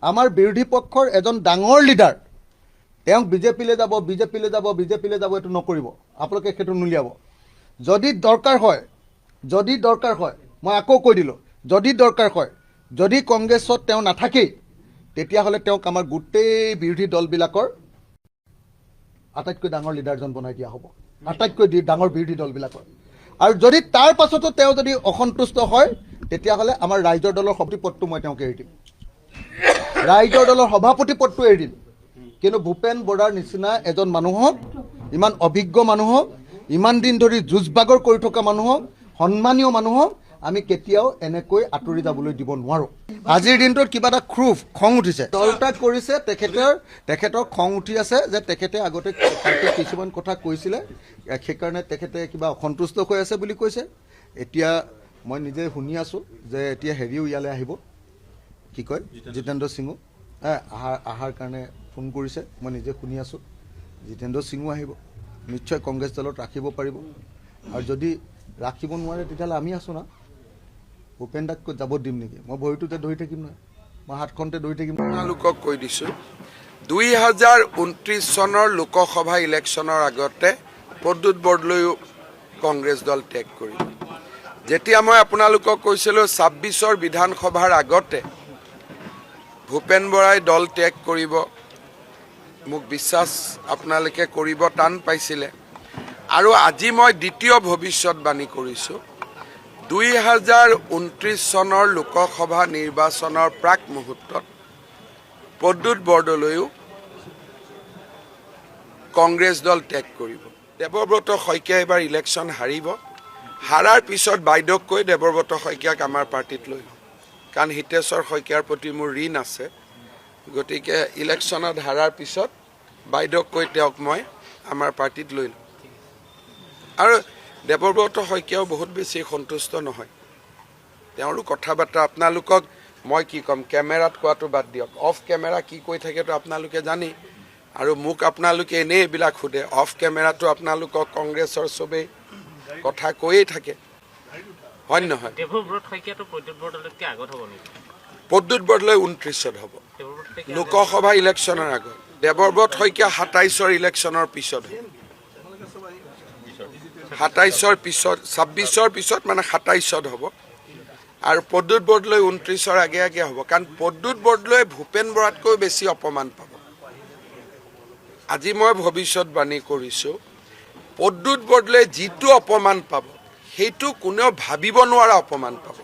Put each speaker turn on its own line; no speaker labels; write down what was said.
আমাৰ বিৰোধী পক্ষৰ এজন ডাঙৰ লিডাৰ তেওঁক বিজেপিলৈ যাব বিজেপিলৈ যাব বিজেপিলৈ যাব এইটো নকৰিব আপোনালোকে সেইটো নুলিয়াব যদি দৰকাৰ হয় মই আকৌ কৈ দিলোঁ যদি দৰকাৰ হয় যদি কংগ্ৰেছত তেওঁ নাথাকেই তেতিয়াহ'লে তেওঁক আমাৰ গোটেই বিৰোধী দলবিলাকৰ আটাইতকৈ ডাঙৰ লিডাৰজন বনাই দিয়া হ'ব আটাইতকৈ ডাঙৰ বিৰোধী দলবিলাকৰ আৰু যদি তাৰ পাছতো তেওঁ যদি অসন্তুষ্ট হয় তেতিয়াহ'লে আমাৰ ৰাইজৰ দলৰ সভাপতি পদটো মই তেওঁক এৰি দিম ৰাইজৰ দলৰ সভাপতি পদটো এৰি দিম কিন্তু ভূপেন বৰাৰ নিচিনা এজন মানুহক ইমান অভিজ্ঞ মানুহক ইমান দিন ধৰি যুঁজবাগৰ কৰি থকা মানুহক সন্মানীয় মানুহক আমি কেতিয়াও এনেকৈ আঁতৰি যাবলৈ দিব নোৱাৰোঁ আজিৰ দিনটোত কিবা এটা খং উঠিছে দলত্যাগ কৰিছে তেখেতৰ খং উঠি আছে যে তেখেতে আগতে কিছুমান কথা কৈছিলে সেইকাৰণে তেখেতে কিবা অসন্তুষ্ট হৈ আছে বুলি কৈছে এতিয়া মই নিজে শুনি আছোঁ যে এতিয়া হেৰিও ইয়ালৈ আহিব কি কয় জিতেন্দ্ৰ সিঙো অহাৰ কাৰণে ফোন কৰিছে মই নিজে শুনি আছোঁ জিতেন্দ্ৰ সিঙো আহিব নিশ্চয় কংগ্ৰেছ দলত ৰাখিব পাৰিব আৰু যদি ৰাখিব নোৱাৰে তেতিয়াহ'লে আমি আছোঁ না ভূপেন দাক যাব দিম নেকি মই ভৰিটোতে ধৰি থাকিম নহয় মই হাতখনতে ধৰি থাকিম
আপোনালোকক কৈ দিছোঁ 2029 চনৰ লোকসভা ইলেকশ্যনৰ আগতে প্ৰদ্যুৎ বৰদলৈও কংগ্ৰেছ দল ত্যাগ কৰিব যেতিয়া মই আপোনালোকক কৈছিলোঁ 26ৰ বিধানসভাৰ আগতে ভূপেন বৰাই দল ত্যাগ কৰিব মোক বিশ্বাস আপোনালোকে কৰিব টান পাইছিলে আৰু আজি মই দ্বিতীয় ভৱিষ্যতবাণী কৰিছোঁ 2029 চনৰ লোকসভা নিৰ্বাচনৰ প্ৰাক মুহূৰ্তত প্ৰদ্যুৎ বৰদলৈও কংগ্ৰেছ দল ত্যাগ কৰিব দেৱব্ৰত শইকীয়াই এবাৰ ইলেকশ্যন হাৰিব হাৰাৰ পিছত বাইদেউক কৈ দেৱব্ৰত শইকীয়াক আমাৰ পাৰ্টিত লৈ লওঁ কাৰণ হিতেশ্বৰ শইকীয়াৰ প্ৰতি মোৰ ঋণ আছে গতিকে ইলেকশ্যনত হাৰাৰ পিছত বাইদেউক কৈ তেওঁক মই আমাৰ পাৰ্টিত লৈ লওঁ আৰু দেৱব্ৰত শইকীয়াও বহুত বেছি সন্তুষ্ট নহয় তেওঁৰো কথা বাৰ্তা আপোনালোকক মই কি ক'ম কেমেৰাত কোৱাটো বাদ দিয়ক অফ কেমেৰা কি কৈ থাকেতো আপোনালোকে জানি আৰু মোক আপোনালোকে এনেই এইবিলাক সোধে অফ কেমেৰাটো আপোনালোকক কংগ্ৰেছৰ চবেই কথা কৈয়ে থাকে হয় নহয় প্ৰদ্যুৎ বৰদলৈ 29ত হ'ব লোকসভা ইলেকশ্যনৰ আগত দেৱব্ৰত শইকীয়া 27ৰ ইলেকশ্যনৰ পিছত হ'ব 27ৰ পিছত 26ৰ পিছত মানে 27ত হ'ব আৰু প্ৰদ্যুৎ বৰদলৈ 29ৰ আগে আগে হ'ব কাৰণ প্ৰদ্যুৎ বৰদলৈয়ে ভূপেন বৰাতকৈ বেছি অপমান পাব আজি মই ভৱিষ্যতবাণী কৰিছোঁ প্ৰদ্যুৎ বৰদলৈয়ে যিটো অপমান পাব সেইটো কোনেও ভাবিব নোৱাৰা অপমান পাব